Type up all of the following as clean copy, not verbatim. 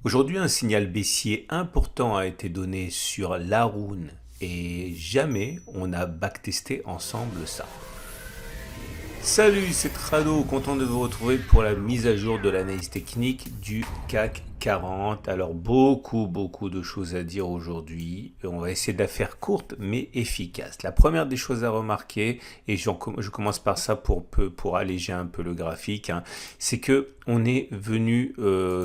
Aujourd'hui, un signal baissier important a été donné sur l'Haroun et jamais on a backtesté ensemble ça. Salut, c'est Trado, content de vous retrouver pour la mise à jour de l'analyse technique du CAC 40. Alors beaucoup de choses à dire aujourd'hui. On va essayer de la faire courte mais efficace. La première des choses à remarquer, et je commence par ça pour alléger un peu le graphique, hein, c'est que on est venu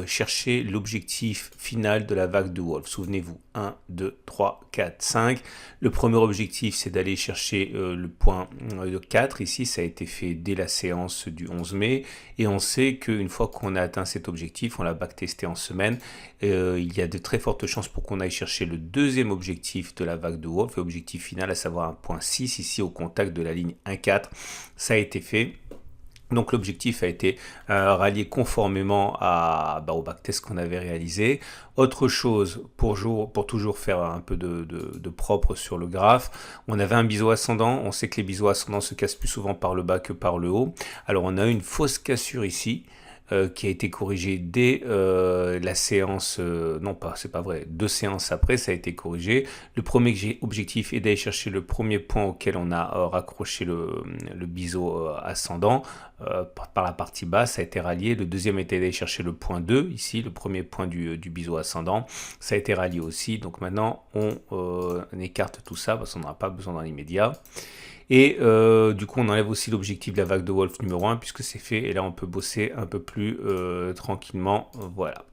chercher l'objectif final de la vague de Wolf. Souvenez-vous, 1, 2, 3, 4, 5. Le premier objectif, c'est d'aller chercher le point de 4. Ici, ça a été fait dès la séance du 11 mai. Et on sait qu'une fois qu'on a atteint cet objectif, on l'a backtesté en semaine, il y a de très fortes chances pour qu'on aille chercher le deuxième objectif de la vague de Wolf, l'objectif final, à savoir un point 6, ici au contact de la ligne 1,4. Ça a été fait. Donc l'objectif a été rallié conformément au backtest qu'on avait réalisé. Autre chose, pour toujours faire un peu de propre sur le graphe, on avait un biseau ascendant. On sait que les biseaux ascendants se cassent plus souvent par le bas que par le haut. Alors on a une fausse cassure ici. Qui a été corrigé dès la séance, non pas, c'est pas vrai, 2 séances après, ça a été corrigé. Le premier objectif est d'aller chercher le premier point auquel on a raccroché le biseau ascendant par la partie basse, ça a été rallié. Le deuxième était d'aller chercher le point 2, ici, le premier point du biseau ascendant, ça a été rallié aussi. Donc maintenant, on écarte tout ça parce qu'on n'aura pas besoin dans l'immédiat. Et du coup, on enlève aussi l'objectif de la vague de Wolf numéro 1 puisque c'est fait. Et là, on peut bosser un peu plus tranquillement. Voilà.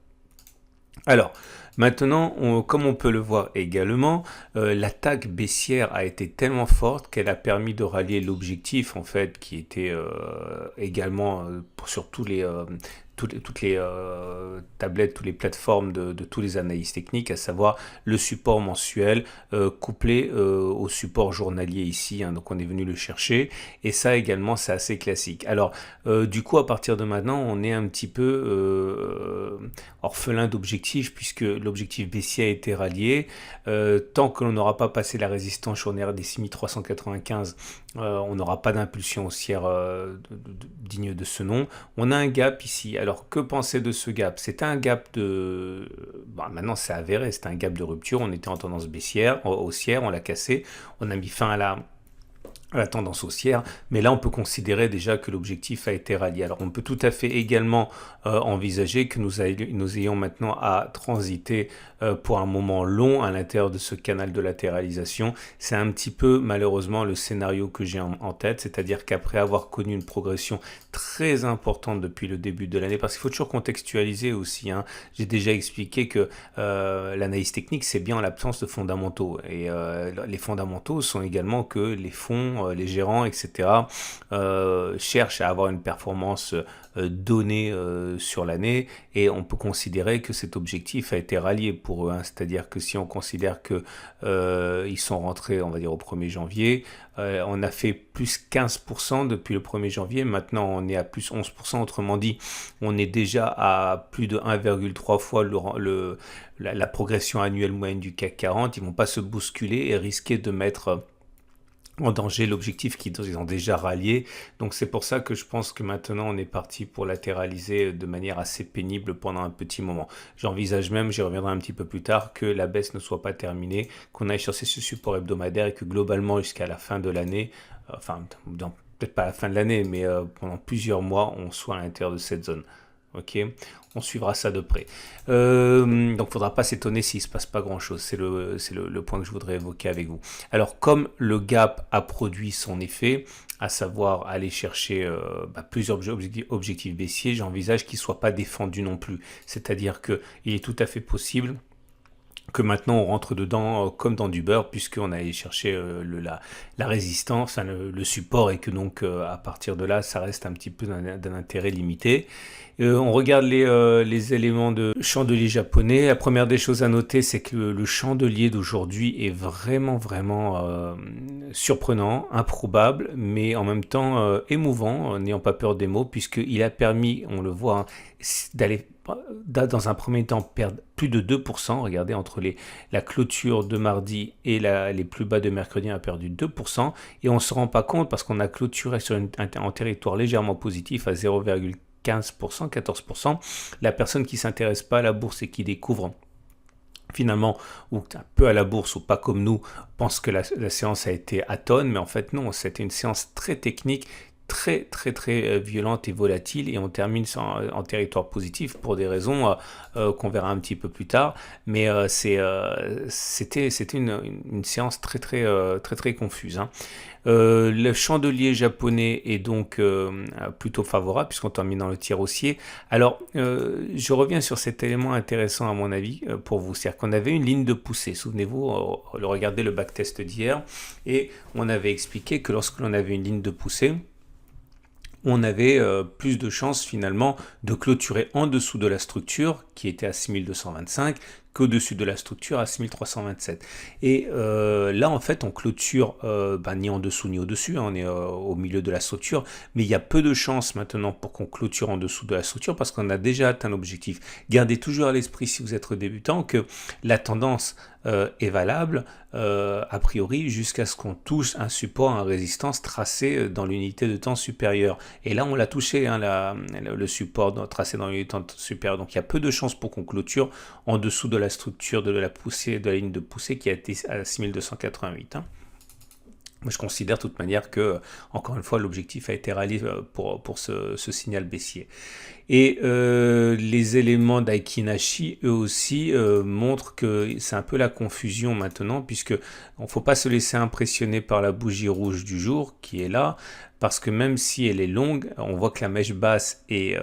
Alors, maintenant, comme on peut le voir également, l'attaque baissière a été tellement forte qu'elle a permis de rallier l'objectif, en fait, qui était également sur toutes les tablettes, toutes les plateformes de tous les analystes techniques, à savoir le support mensuel couplé au support journalier ici. Hein, donc, on est venu le chercher. Et ça également, c'est assez classique. Alors, du coup, à partir de maintenant, on est un petit peu orphelin d'objectifs puisque l'objectif baissier a été rallié. Tant que l'on n'aura pas passé la résistance journalière des 6395, on n'aura pas d'impulsion haussière digne de ce nom. On a un gap ici. Alors, que penser de ce gap? C'est un gap de... maintenant, c'est avéré, c'est un gap de rupture. On était en tendance haussière, on l'a cassé. On a mis fin à la tendance haussière, mais là on peut considérer déjà que l'objectif a été rallié. Alors on peut tout à fait également envisager que nous ayons maintenant à transiter pour un moment long à l'intérieur de ce canal de latéralisation. C'est un petit peu malheureusement le scénario que j'ai en tête, c'est-à-dire qu'après avoir connu une progression très importante depuis le début de l'année, parce qu'il faut toujours contextualiser aussi, hein. J'ai déjà expliqué que l'analyse technique c'est bien en l'absence de fondamentaux, et les fondamentaux sont également que les fonds, les gérants, etc. Cherchent à avoir une performance donnée sur l'année, et on peut considérer que cet objectif a été rallié pour eux, hein. C'est-à-dire que si on considère que ils sont rentrés, on va dire, au 1er janvier, on a fait plus 15% depuis le 1er janvier, maintenant on est à plus 11%, autrement dit, on est déjà à plus de 1,3 fois la progression annuelle moyenne du CAC 40, ils ne vont pas se bousculer et risquer de mettre en danger l'objectif qu'ils ont déjà rallié. Donc c'est pour ça que je pense que maintenant on est parti pour latéraliser de manière assez pénible pendant un petit moment. J'envisage même, j'y reviendrai un petit peu plus tard, que la baisse ne soit pas terminée, qu'on aille chercher ce support hebdomadaire et que globalement jusqu'à la fin de l'année, peut-être pas à la fin de l'année, mais pendant plusieurs mois, on soit à l'intérieur de cette zone. Ok, on suivra ça de près. Donc, il ne faudra pas s'étonner s'il ne se passe pas grand-chose. C'est le point que je voudrais évoquer avec vous. Alors, comme le gap a produit son effet, à savoir aller chercher plusieurs objectifs baissiers, j'envisage qu'il ne soit pas défendu non plus. C'est-à-dire qu'il est tout à fait possible que maintenant on rentre dedans comme dans du beurre, puisqu'on a allé chercher la résistance, hein, le support, et que donc à partir de là ça reste un petit peu d'un intérêt limité. On regarde les éléments de chandelier japonais. La première des choses à noter, c'est que le chandelier d'aujourd'hui est vraiment surprenant, improbable, mais en même temps émouvant, n'ayant pas peur des mots, puisqu'il a permis, on le voit, hein, d'aller dans un premier temps perdre plus de 2%. Regardez, entre la clôture de mardi et les plus bas de mercredi, on a perdu 2%. Et on ne se rend pas compte parce qu'on a clôturé sur un territoire légèrement positif à 0,4 15%, 14%. La personne qui ne s'intéresse pas à la bourse et qui découvre finalement, ou un peu à la bourse, ou pas comme nous, pense que la séance a été atone, mais en fait non, c'était une séance très technique, très violente et volatile, et on termine en territoire positif pour des raisons qu'on verra un petit peu plus tard, mais c'était une séance très confuse, hein. Le chandelier japonais est donc plutôt favorable puisqu'on termine dans le tir haussier. Alors, je reviens sur cet élément intéressant à mon avis pour vous. C'est-à-dire qu'on avait une ligne de poussée. Souvenez-vous, regardez le backtest d'hier et on avait expliqué que lorsque l'on avait une ligne de poussée, on avait plus de chances finalement de clôturer en dessous de la structure qui était à 6225 qu'au-dessus de la structure à 6327. Et là, en fait, on clôture ni en dessous ni au-dessus, hein, on est au milieu de la structure, mais il y a peu de chances maintenant pour qu'on clôture en dessous de la structure parce qu'on a déjà atteint l'objectif. Gardez toujours à l'esprit, si vous êtes débutant, que la tendance est valable a priori jusqu'à ce qu'on touche un support, une résistance tracée dans l'unité de temps supérieure. Et là, on l'a touché, hein, le support tracé dans l'unité de temps supérieure. Donc, il y a peu de chances pour qu'on clôture en dessous de la structure de la poussée, de la ligne de poussée qui a été à 6288. Hein. Moi, je considère de toute manière que, encore une fois, l'objectif a été réalisé pour ce signal baissier. Et les éléments d'Aikinashi, eux aussi, montrent que c'est un peu la confusion maintenant, puisque on ne faut pas se laisser impressionner par la bougie rouge du jour qui est là, parce que même si elle est longue, on voit que la mèche basse est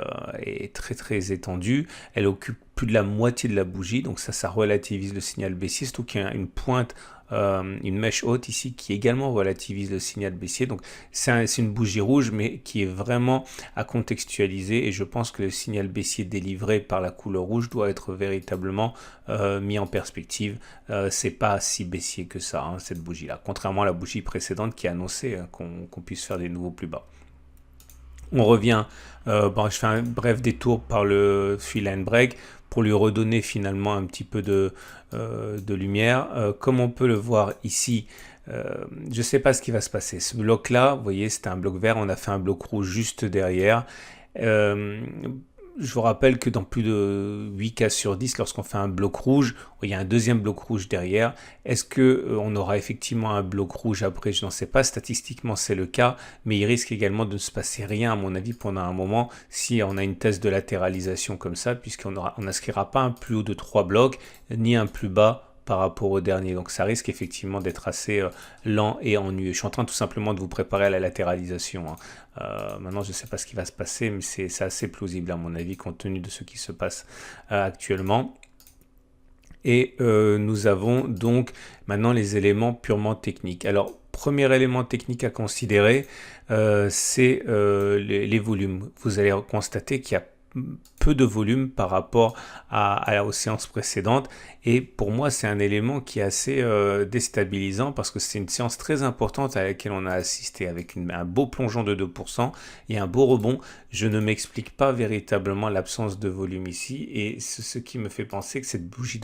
très étendue, elle occupe plus de la moitié de la bougie, donc ça relativise le signal baissier, surtout qu'il y a une pointe, une mèche haute ici qui également relativise le signal baissier. Donc c'est une bougie rouge mais qui est vraiment à contextualiser, et je pense que le signal baissier délivré par la couleur rouge doit être véritablement mis en perspective. C'est pas si baissier que ça, hein, cette bougie là, contrairement à la bougie précédente qui annonçait qu'on puisse faire des nouveaux plus bas. On revient, je fais un bref détour par le fill and break pour lui redonner finalement un petit peu de lumière. Comme on peut le voir ici, je ne sais pas ce qui va se passer. Ce bloc-là, vous voyez, c'était un bloc vert, on a fait un bloc rouge juste derrière. Je vous rappelle que dans plus de 8 cas sur 10, lorsqu'on fait un bloc rouge, il y a un deuxième bloc rouge derrière. Est-ce qu'on aura effectivement un bloc rouge après? Je n'en sais pas. Statistiquement, c'est le cas, mais il risque également de ne se passer rien, à mon avis, pendant un moment, si on a une thèse de latéralisation comme ça, puisqu'on n'inscrira pas un plus haut de 3 blocs, ni un plus bas par rapport au dernier. Donc ça risque effectivement d'être assez lent et ennuyeux. Je suis en train tout simplement de vous préparer à la latéralisation, hein. Maintenant, je ne sais pas ce qui va se passer, mais c'est assez plausible à mon avis, compte tenu de ce qui se passe actuellement. Et nous avons donc maintenant les éléments purement techniques. Alors, premier élément technique à considérer, c'est les volumes. Vous allez constater qu'il y a peu de volume par rapport aux séances précédentes, et pour moi c'est un élément qui est assez déstabilisant parce que c'est une séance très importante à laquelle on a assisté avec un beau plongeon de 2% et un beau rebond. Je ne m'explique pas véritablement l'absence de volume ici, et c'est ce qui me fait penser que cette bougie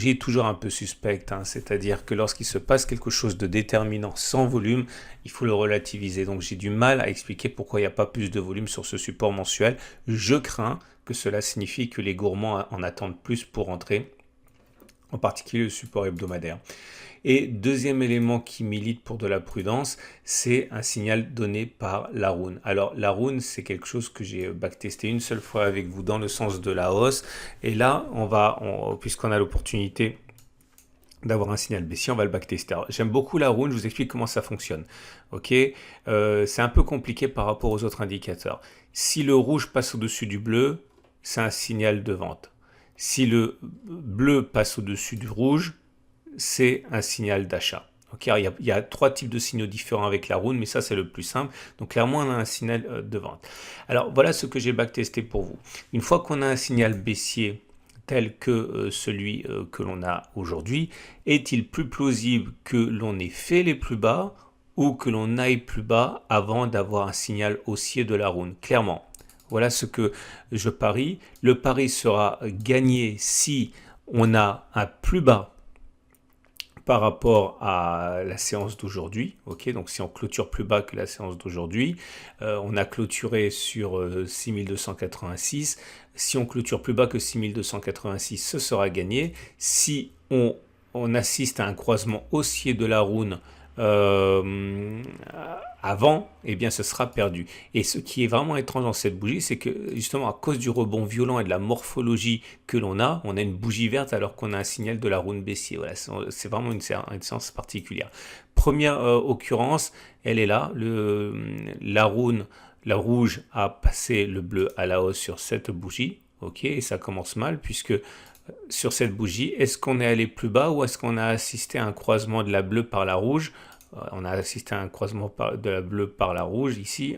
est toujours un peu suspecte, hein. C'est-à-dire que lorsqu'il se passe quelque chose de déterminant sans volume, il faut le relativiser. Donc j'ai du mal à expliquer pourquoi il n'y a pas plus de volume sur ce support mensuel. Je crains que cela signifie que les gourmands en attendent plus pour entrer, en particulier le support hebdomadaire. Et deuxième élément qui milite pour de la prudence, c'est un signal donné par la rune. Alors la rune, c'est quelque chose que j'ai backtesté une seule fois avec vous dans le sens de la hausse, et là puisqu'on a l'opportunité d'avoir un signal baissier, on va le backtester. J'aime beaucoup la rune, je vous explique comment ça fonctionne. Ok, c'est un peu compliqué par rapport aux autres indicateurs. Si le rouge passe au-dessus du bleu, c'est un signal de vente. Si le bleu passe au-dessus du rouge, c'est un signal d'achat. Okay, il y a 3 types de signaux différents avec la rune, mais ça c'est le plus simple. Donc clairement on a un signal de vente. Alors voilà ce que j'ai backtesté pour vous. Une fois qu'on a un signal baissier tel que celui que l'on a aujourd'hui, est-il plus plausible que l'on ait fait les plus bas ou que l'on aille plus bas avant d'avoir un signal haussier de la rune? Clairement, voilà ce que je parie. Le pari sera gagné si on a un plus bas par rapport à la séance d'aujourd'hui. Ok, donc si on clôture plus bas que la séance d'aujourd'hui, on a clôturé sur 6286. Si on clôture plus bas que 6286, ce sera gagné. Si on assiste à un croisement haussier de la rune euh, avant, eh bien ce sera perdu. Et ce qui est vraiment étrange dans cette bougie, c'est que justement à cause du rebond violent et de la morphologie que l'on a, on a une bougie verte alors qu'on a un signal de la rune baissier. Voilà, c'est vraiment une séance particulière. Première occurrence, elle est là, la rune, la rouge a passé le bleu à la hausse sur cette bougie. Ok, et ça commence mal puisque sur cette bougie, est-ce qu'on est allé plus bas ou est-ce qu'on a assisté à un croisement de la bleue par la rouge? On a assisté à un croisement de la bleue par la rouge ici,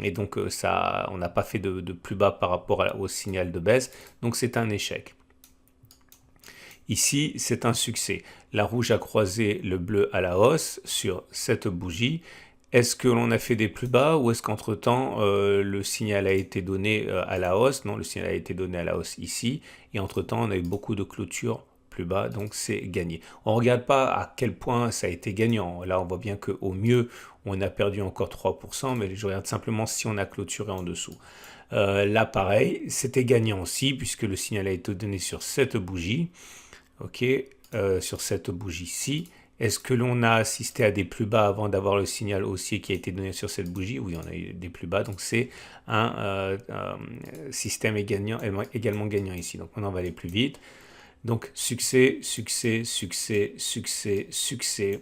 et donc on n'a pas fait de plus bas par rapport au signal de baisse, donc c'est un échec. Ici, c'est un succès. La rouge a croisé le bleu à la hausse sur cette bougie. Est-ce que l'on a fait des plus bas ou est-ce qu'entre-temps, le signal a été donné à la hausse? Non, le signal a été donné à la hausse ici. Et entre-temps, on a eu beaucoup de clôtures plus bas, donc c'est gagné. On ne regarde pas à quel point ça a été gagnant. Là, on voit bien qu'au mieux, on a perdu encore 3%, mais je regarde simplement si on a clôturé en dessous. Là, pareil, c'était gagnant aussi, puisque le signal a été donné sur cette bougie. Ok, sur cette bougie-ci. Est-ce que l'on a assisté à des plus bas avant d'avoir le signal haussier qui a été donné sur cette bougie? Oui, on a eu des plus bas, donc c'est un système également gagnant ici. Donc maintenant, on va aller plus vite. Donc succès, succès, succès, succès, succès,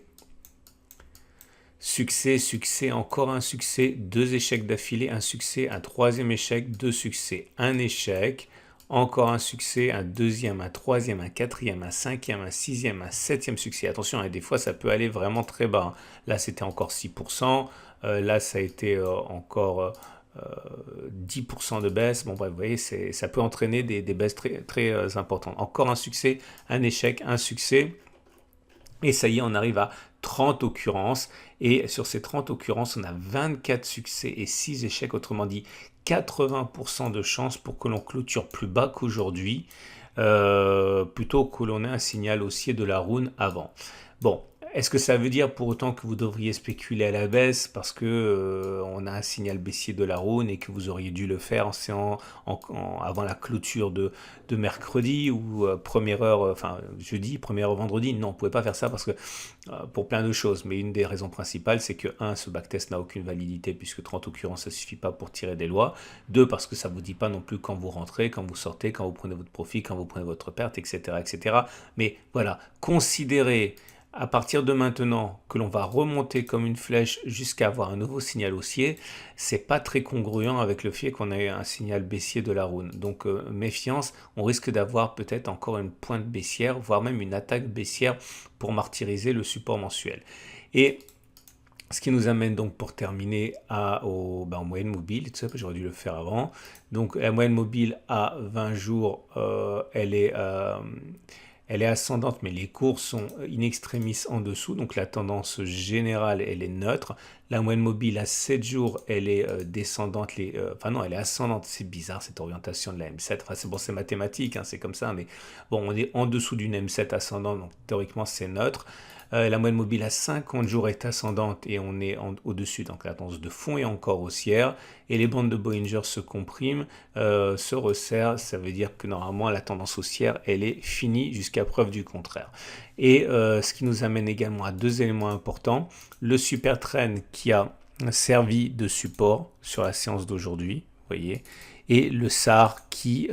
succès, succès, encore un succès, 2 échecs d'affilée, un succès, un troisième échec, 2 succès, un échec, encore un succès, un deuxième, un troisième, un quatrième, un cinquième, un sixième, un septième succès. Attention, des fois ça peut aller vraiment très bas. Là c'était encore 6%, là ça a été encore 10% de baisse. Bon bref, vous voyez, ça peut entraîner des baisses très, très importantes. Encore un succès, un échec, un succès. Et ça y est, on arrive à 30 occurrences. Et sur ces 30 occurrences, on a 24 succès et 6 échecs. Autrement dit, 80% de chances pour que l'on clôture plus bas qu'aujourd'hui, plutôt que l'on ait un signal haussier de la rune avant. Bon, est-ce que ça veut dire pour autant que vous devriez spéculer à la baisse parce que on a un signal baissier de la rune et que vous auriez dû le faire avant la clôture de mercredi ou première heure, enfin jeudi, première heure vendredi? Non, on ne pouvait pas faire ça parce que pour plein de choses. Mais une des raisons principales, c'est que 1, ce backtest n'a aucune validité puisque 30 occurrences, ça ne suffit pas pour tirer des lois. 2, parce que ça ne vous dit pas non plus quand vous rentrez, quand vous sortez, quand vous prenez votre profit, quand vous prenez votre perte, etc. etc. Mais voilà, considérez à partir de maintenant que l'on va remonter comme une flèche jusqu'à avoir un nouveau signal haussier, c'est pas très congruent avec le fait qu'on a eu un signal baissier de la rune. Donc méfiance, on risque d'avoir peut-être encore une pointe baissière, voire même une attaque baissière pour martyriser le support mensuel. Et ce qui nous amène donc pour terminer en moyenne mobile, tout ça, j'aurais dû le faire avant. Donc la moyenne mobile à 20 jours, elle est ascendante, mais les cours sont in extremis en dessous, donc la tendance générale, elle est neutre. La moyenne mobile à 7 jours, elle est descendante, non, elle est ascendante, c'est bizarre cette orientation de la M7, enfin c'est bon, c'est mathématique, hein, c'est comme ça, mais bon, on est en dessous d'une M7 ascendante, donc théoriquement c'est neutre. La moyenne mobile à 50 jours est ascendante et on est au-dessus, donc la tendance de fond est encore haussière et les bandes de Bollinger se compriment, se resserrent, ça veut dire que normalement la tendance haussière elle est finie jusqu'à preuve du contraire. Et ce qui nous amène également à 2 éléments importants, le super trend qui a servi de support sur la séance d'aujourd'hui, vous voyez, et le SAR qui...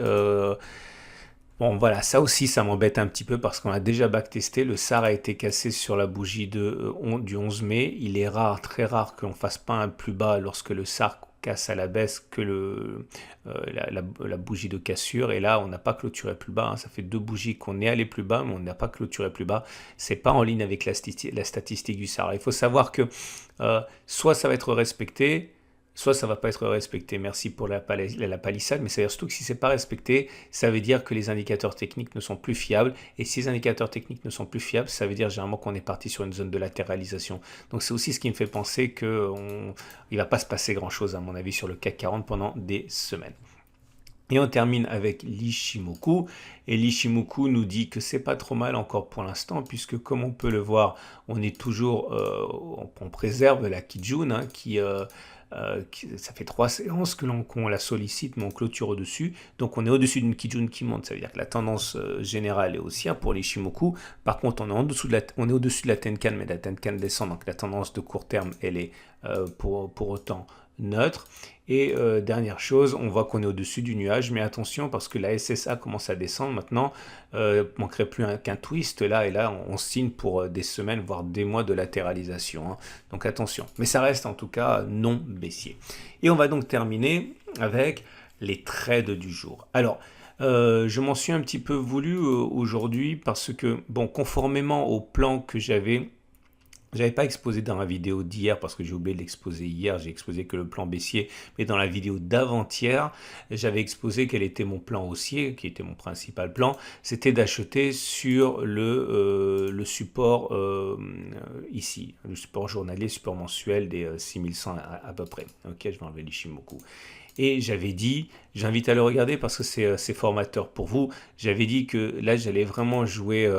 Bon voilà, ça aussi ça m'embête un petit peu parce qu'on a déjà backtesté, le SAR a été cassé sur la bougie du 11 mai, il est rare, très rare que l'on fasse pas un plus bas lorsque le SAR casse à la baisse que la bougie de cassure, et là on n'a pas clôturé plus bas, hein. Ça fait 2 bougies qu'on est allé plus bas mais on n'a pas clôturé plus bas, c'est pas en ligne avec la statistique du SAR. Il faut savoir que soit ça va être respecté, soit ça ne va pas être respecté. Merci pour la palissade, mais ça veut dire surtout que si ce n'est pas respecté, ça veut dire que les indicateurs techniques ne sont plus fiables. Et si les indicateurs techniques ne sont plus fiables, ça veut dire généralement qu'on est parti sur une zone de latéralisation. Donc c'est aussi ce qui me fait penser qu'il ne va pas se passer grand-chose, à mon avis, sur le CAC 40 pendant des semaines. Et on termine avec l'Ishimoku. Et l'Ishimoku nous dit que c'est pas trop mal encore pour l'instant, puisque comme on peut le voir, on est toujours, on préserve la Kijun, hein, ça fait 3 séances que qu'on la sollicite, mais on clôture au-dessus. Donc on est au-dessus d'une Kijun qui monte, ça veut dire que la tendance générale est haussière pour l'Ishimoku. Par contre, on est au-dessus de la Tenkan, mais la Tenkan descend, donc la tendance de court terme, elle est pour autant neutre. Et dernière chose, on voit qu'on est au-dessus du nuage, mais attention parce que la SSA commence à descendre maintenant, manquerait plus qu'un twist là, et là on signe pour des semaines, voire des mois de latéralisation, hein. Donc attention, mais ça reste en tout cas non baissier. Et on va donc terminer avec les trades du jour. Alors, je m'en suis un petit peu voulu aujourd'hui parce que, bon, conformément au plan que j'avais pas exposé dans la vidéo d'hier parce que j'ai oublié de l'exposer hier, j'ai exposé que le plan baissier, mais dans la vidéo d'avant-hier, j'avais exposé quel était mon plan haussier, qui était mon principal plan, c'était d'acheter sur le support ici, le support journalier, support mensuel des 6100 à peu près. Ok, je vais enlever l'Ishimoku. Et j'avais dit, j'invite à le regarder parce que c'est formateur pour vous, j'avais dit que là j'allais vraiment jouer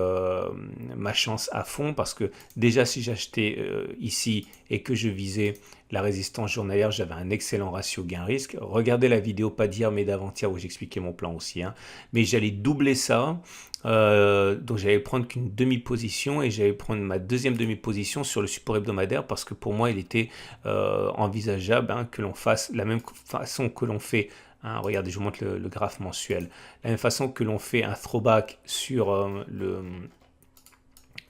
ma chance à fond parce que déjà si j'achetais ici et que je visais la résistance journalière, j'avais un excellent ratio gain-risque. Regardez la vidéo pas d'hier mais d'avant-hier où j'expliquais mon plan aussi, hein. Mais j'allais doubler ça. Donc j'allais prendre qu'une demi-position et j'allais prendre ma deuxième demi-position sur le support hebdomadaire parce que pour moi il était envisageable, hein, que l'on fasse la même façon que l'on fait, hein, regardez, je vous montre le graphe mensuel, la même façon que l'on fait un throwback sur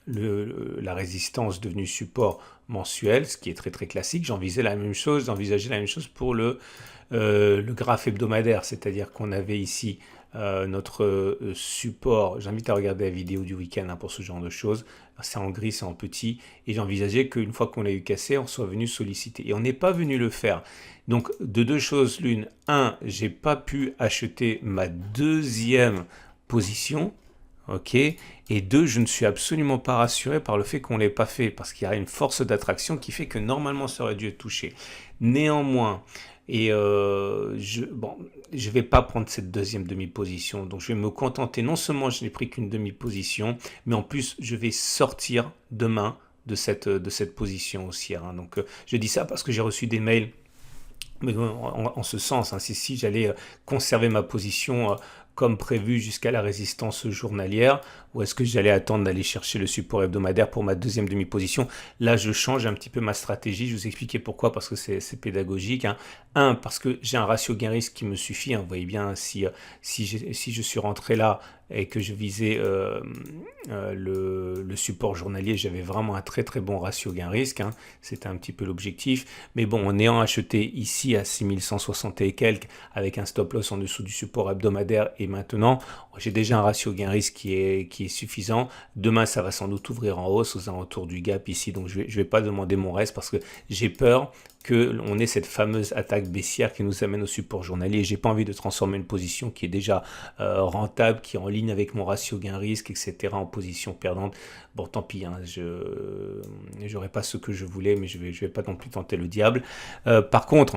la résistance devenue support mensuel, ce qui est très très classique. J'envisageais la même chose pour le graphe hebdomadaire, c'est-à-dire qu'on avait ici notre support. J'invite à regarder la vidéo du week-end, hein, pour ce genre de choses. C'est en gris, c'est en petit, et j'envisageais qu'une fois qu'on l'a eu cassé, on soit venu solliciter. Et on n'est pas venu le faire. Donc de deux choses l'une, un, j'ai pas pu acheter ma deuxième position. Ok, et deux, je ne suis absolument pas rassuré par le fait qu'on ne l'ait pas fait, parce qu'il y a une force d'attraction qui fait que normalement ça aurait dû être touché. Néanmoins, et bon, je ne vais pas prendre cette deuxième demi-position, donc je vais me contenter, non seulement je n'ai pris qu'une demi-position, mais en plus je vais sortir demain de cette position haussière, hein. Donc je dis ça parce que j'ai reçu des mails mais en ce sens, hein, si j'allais conserver ma position comme prévu jusqu'à la résistance journalière, ou est-ce que j'allais attendre d'aller chercher le support hebdomadaire pour ma deuxième demi-position? Là, je change un petit peu ma stratégie. Je vous expliquer pourquoi, parce que c'est pédagogique, hein. Un, parce que j'ai un ratio gain-risque qui me suffit, hein. Vous voyez bien, si je suis rentré là et que je visais le support journalier, j'avais vraiment un très très bon ratio gain-risque, hein. C'était un petit peu l'objectif. Mais bon, en ayant acheté ici à 6160 et quelques, avec un stop-loss en dessous du support hebdomadaire, et maintenant, j'ai déjà un ratio gain-risque qui est suffisant. Demain, ça va sans doute ouvrir en hausse aux alentours du gap ici, donc je vais pas demander mon reste parce que j'ai peur qu'on ait cette fameuse attaque baissière qui nous amène au support journalier. J'ai pas envie de transformer une position qui est déjà rentable, qui est en ligne avec mon ratio gain-risque, etc., en position perdante. Bon, tant pis, hein, je n'aurai pas ce que je voulais, mais je vais pas non plus tenter le diable. Par contre,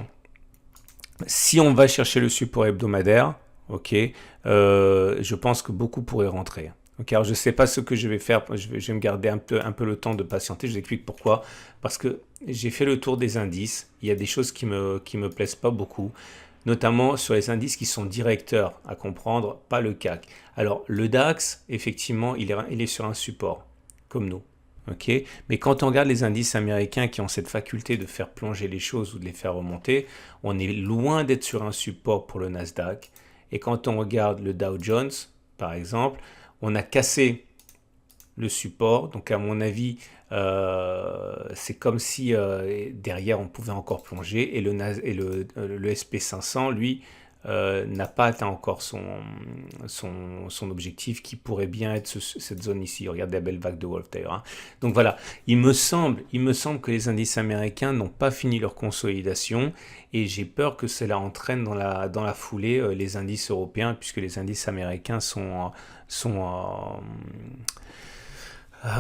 si on va chercher le support hebdomadaire, ok, je pense que beaucoup pourraient rentrer. Okay, alors je ne sais pas ce que je vais faire, je vais me garder un peu le temps de patienter, je vous explique pourquoi. Parce que j'ai fait le tour des indices, il y a des choses qui me plaisent pas beaucoup, notamment sur les indices qui sont directeurs à comprendre, pas le CAC. Alors le DAX, effectivement, il est sur un support, comme nous. Okay, mais quand on regarde les indices américains qui ont cette faculté de faire plonger les choses ou de les faire remonter, on est loin d'être sur un support pour le Nasdaq. Et quand on regarde le Dow Jones, par exemple, on a cassé le support. Donc à mon avis, c'est comme si derrière on pouvait encore plonger. Et le SP500, lui, n'a pas atteint encore son objectif qui pourrait bien être cette zone ici. Regardez la belle vague de Wolf d'ailleurs, hein. Donc voilà, il me semble que les indices américains n'ont pas fini leur consolidation et j'ai peur que cela entraîne dans la foulée les indices européens puisque les indices américains sont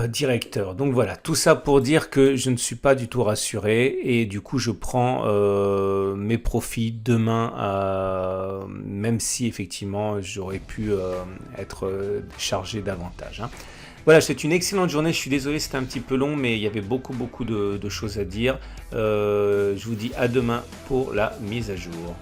directeur. Donc voilà, tout ça pour dire que je ne suis pas du tout rassuré et du coup je prends mes profits demain, même si effectivement j'aurais pu être chargé davantage, hein. Voilà, c'est une excellente journée. Je suis désolé, c'était un petit peu long, mais il y avait beaucoup de choses à dire. Je vous dis à demain pour la mise à jour.